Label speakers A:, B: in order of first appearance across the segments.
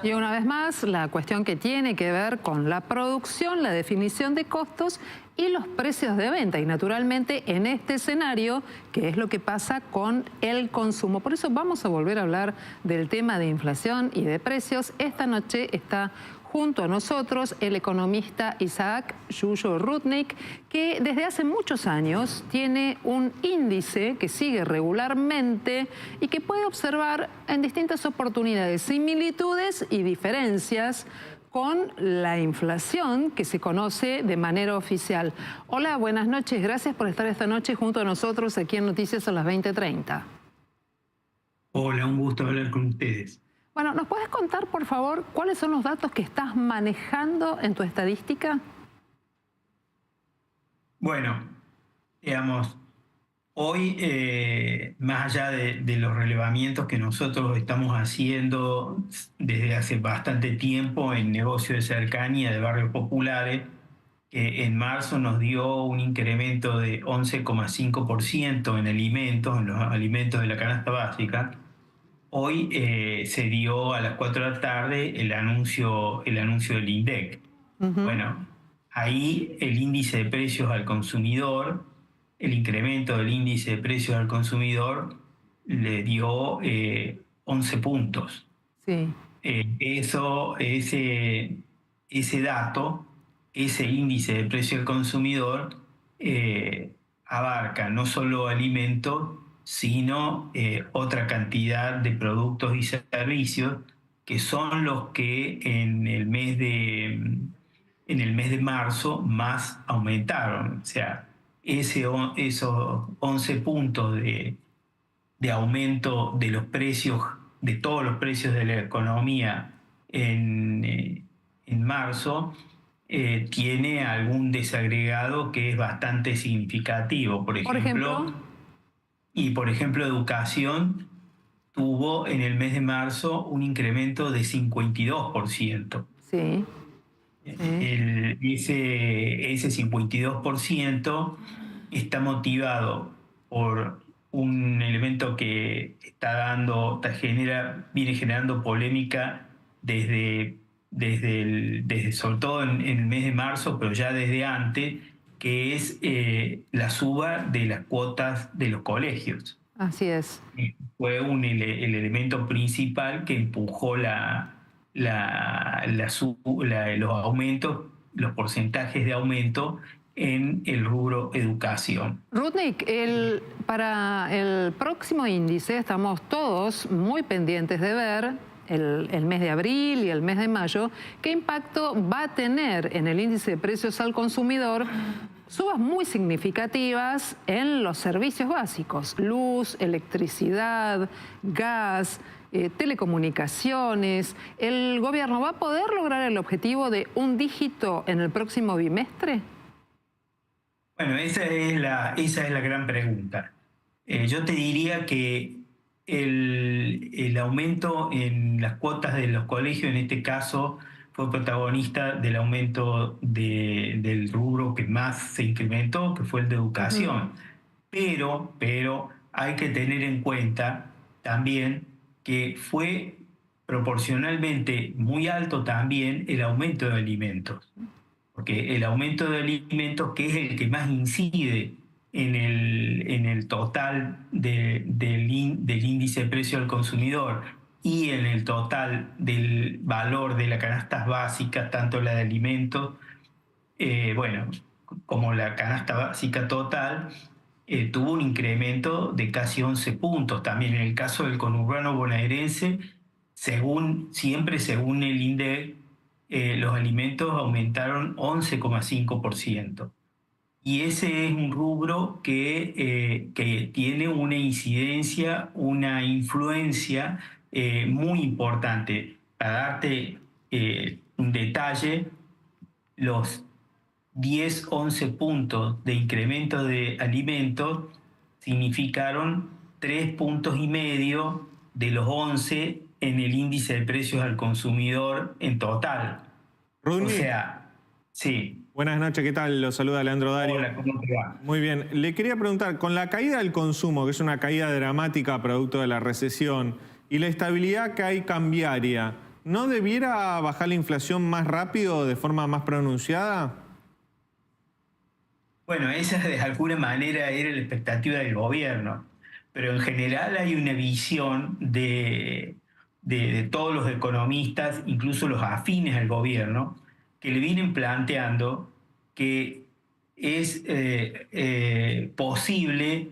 A: Y una vez más, la cuestión que tiene que ver con la producción, la definición de costos y los precios de venta. Y naturalmente en este escenario, ¿qué es lo que pasa con el consumo? Por eso vamos a volver a hablar del tema de inflación y de precios. Esta noche está junto a nosotros el economista Isaac Yuyo Rudnick, que desde hace muchos años tiene un índice que sigue regularmente y que puede observar en distintas oportunidades similitudes y diferencias con la inflación que se conoce de manera oficial. Hola, buenas noches. Gracias por estar esta noche junto a nosotros aquí en Noticias a las 20:30.
B: Hola, un gusto hablar con ustedes.
A: Bueno, ¿nos puedes contar, por favor, cuáles son los datos que estás manejando en tu estadística?
B: Bueno, digamos, hoy, más allá de los relevamientos que nosotros estamos haciendo desde hace bastante tiempo en negocio de cercanía de barrios populares, que en marzo nos dio un incremento de 11,5% en alimentos, en los alimentos de la canasta básica. Hoy se dio a las 4 de la tarde el anuncio del INDEC. Bueno, ahí el índice de precios al consumidor, el incremento del índice de precios al consumidor le dio 11 puntos.
A: Sí.
B: Ese dato, ese índice de precio al consumidor, abarca no solo alimentos, sino otra cantidad de productos y servicios que son los que en el mes de marzo más aumentaron. O sea, esos 11 puntos de aumento de los precios, de todos los precios de la economía en marzo, tiene algún desagregado que es bastante significativo. Por ejemplo, educación tuvo en el mes de marzo un incremento de 52%.
A: Sí.
B: Ese 52% está motivado por un elemento que viene generando polémica desde sobre todo en el mes de marzo, pero ya desde antes, que es la suba de las cuotas de los colegios.
A: Así es.
B: Fue el elemento principal que empujó los aumentos, los porcentajes de aumento en el rubro educación.
A: Rudnick, para el próximo índice estamos todos muy pendientes de ver el mes de abril y el mes de mayo, qué impacto va a tener en el índice de precios al consumidor subas muy significativas en los servicios básicos, luz, electricidad, gas, telecomunicaciones. ¿El gobierno va a poder lograr el objetivo de un dígito en el próximo bimestre?
B: Bueno, esa es la gran pregunta. Yo te diría que el aumento en las cuotas de los colegios, en este caso, fue protagonista del aumento del rubro que más se incrementó, que fue el de educación. Pero hay que tener en cuenta también que fue proporcionalmente muy alto también el aumento de alimentos. Porque el aumento de alimentos, que es el que más incide en el total del índice de precio al consumidor y en el total del valor de las canastas básicas, tanto la de alimentos, como la canasta básica total, tuvo un incremento de casi 11 puntos. También en el caso del conurbano bonaerense, siempre según el INDEC, los alimentos aumentaron 11,5%. Y ese es un rubro que tiene una incidencia, una influencia muy importante. Para darte un detalle, los 11 puntos de incremento de alimentos significaron 3,5 puntos de los 11 en el índice de precios al consumidor en total.
C: Rudnick.
B: O sea, sí.
C: Buenas noches, ¿qué tal? Lo saluda Leandro Dario.
B: Hola, ¿cómo te va?
C: Muy bien. Le quería preguntar, con la caída del consumo, que es una caída dramática producto de la recesión, y la estabilidad que hay cambiaria, ¿no debiera bajar la inflación más rápido, de forma más pronunciada?
B: Bueno, esa de alguna manera era la expectativa del gobierno, pero en general hay una visión de todos los economistas, incluso los afines al gobierno, que le vienen planteando que es posible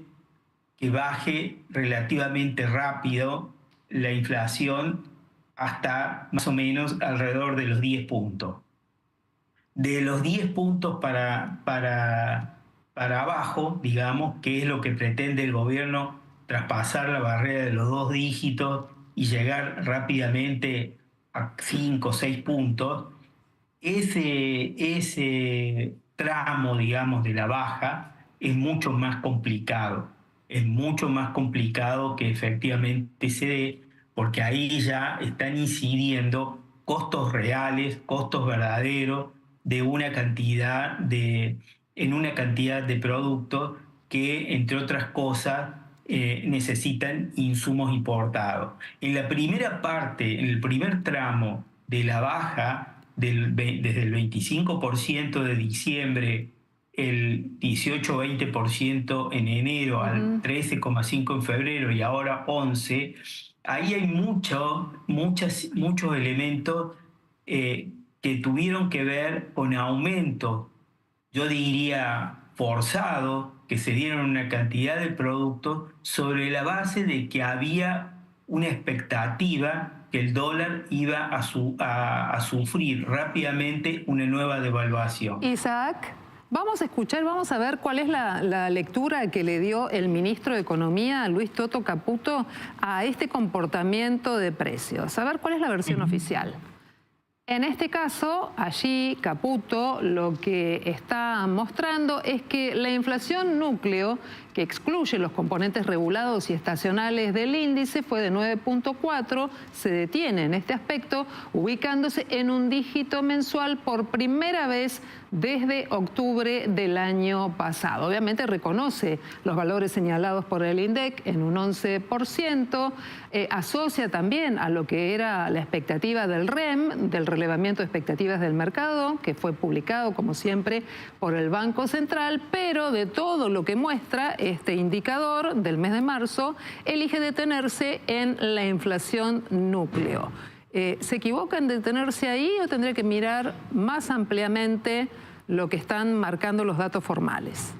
B: que baje relativamente rápido la inflación hasta más o menos alrededor de los 10 puntos. De los 10 puntos para abajo, digamos, que es lo que pretende el gobierno, traspasar la barrera de los 2 dígitos y llegar rápidamente a 5 o 6 puntos, ese tramo, digamos, de la baja es mucho más complicado. Es mucho más complicado que efectivamente se dé, porque ahí ya están incidiendo costos reales, costos verdaderos de una cantidad en una cantidad de productos que, entre otras cosas, necesitan insumos importados. En la primera parte, en el primer tramo de la baja, desde el 25% de diciembre, el 18-20% en enero, al 13,5% en febrero y ahora 11%, ahí hay muchos elementos que tuvieron que ver con aumentos, yo diría forzados, que se dieron una cantidad de productos sobre la base de que había una expectativa que el dólar iba a sufrir rápidamente una nueva devaluación.
A: Isaac, vamos a escuchar, vamos a ver cuál es la lectura que le dio el ministro de Economía, Luis Toto Caputo, a este comportamiento de precios. A ver cuál es la versión oficial. En este caso, allí Caputo lo que está mostrando es que la inflación núcleo, que excluye los componentes regulados y estacionales del índice, fue de 9,4, se detiene en este aspecto, ubicándose en un dígito mensual por primera vez desde octubre del año pasado. Obviamente reconoce los valores señalados por el INDEC en un 11%, asocia también a lo que era la expectativa del REM, del relevamiento de expectativas del mercado, que fue publicado, como siempre, por el Banco Central, pero de todo lo que muestra este indicador del mes de marzo, elige detenerse en la inflación núcleo. ¿Se equivoca en detenerse ahí o tendría que mirar más ampliamente lo que están marcando los datos formales?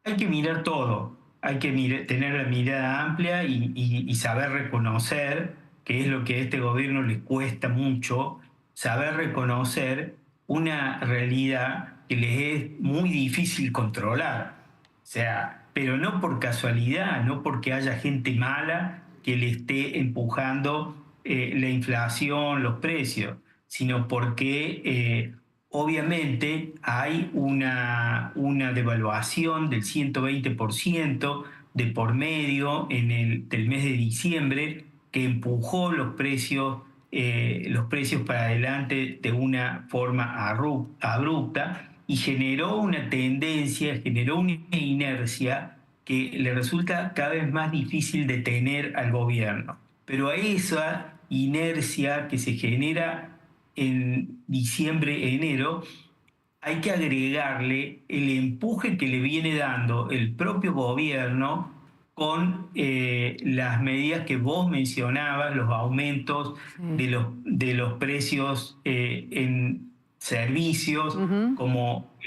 B: Hay que mirar todo, hay que tener la mirada amplia y saber reconocer, que es lo que a este gobierno le cuesta mucho, saber reconocer una realidad que les es muy difícil controlar. O sea, pero no por casualidad, no porque haya gente mala que le esté empujando la inflación, los precios, sino porque obviamente hay una devaluación del 120% de por medio del mes de diciembre que empujó los precios para adelante de una forma abrupta y generó una tendencia, generó una inercia que le resulta cada vez más difícil detener al gobierno. Pero a esa inercia que se genera en diciembre, enero, hay que agregarle el empuje que le viene dando el propio gobierno con las medidas que vos mencionabas, los aumentos de los precios en servicios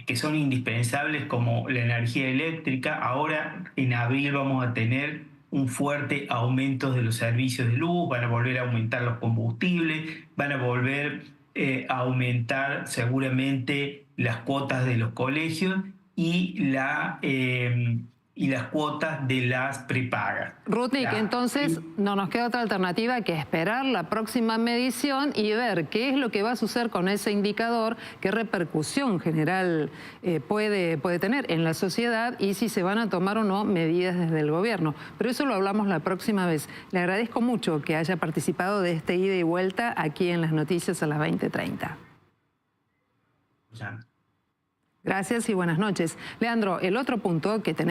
B: que son indispensables, como la energía eléctrica. Ahora en abril vamos a tener un fuerte aumento de los servicios de luz, van a volver a aumentar los combustibles, van a volver a aumentar seguramente las cuotas de los colegios y las cuotas de las prepagas.
A: Rudnick, entonces no nos queda otra alternativa que esperar la próxima medición y ver qué es lo que va a suceder con ese indicador, qué repercusión general puede tener en la sociedad y si se van a tomar o no medidas desde el gobierno. Pero eso lo hablamos la próxima vez. Le agradezco mucho que haya participado de este ida y vuelta aquí en las noticias a las 20:30. Gracias y buenas noches. Leandro, el otro punto que tenemos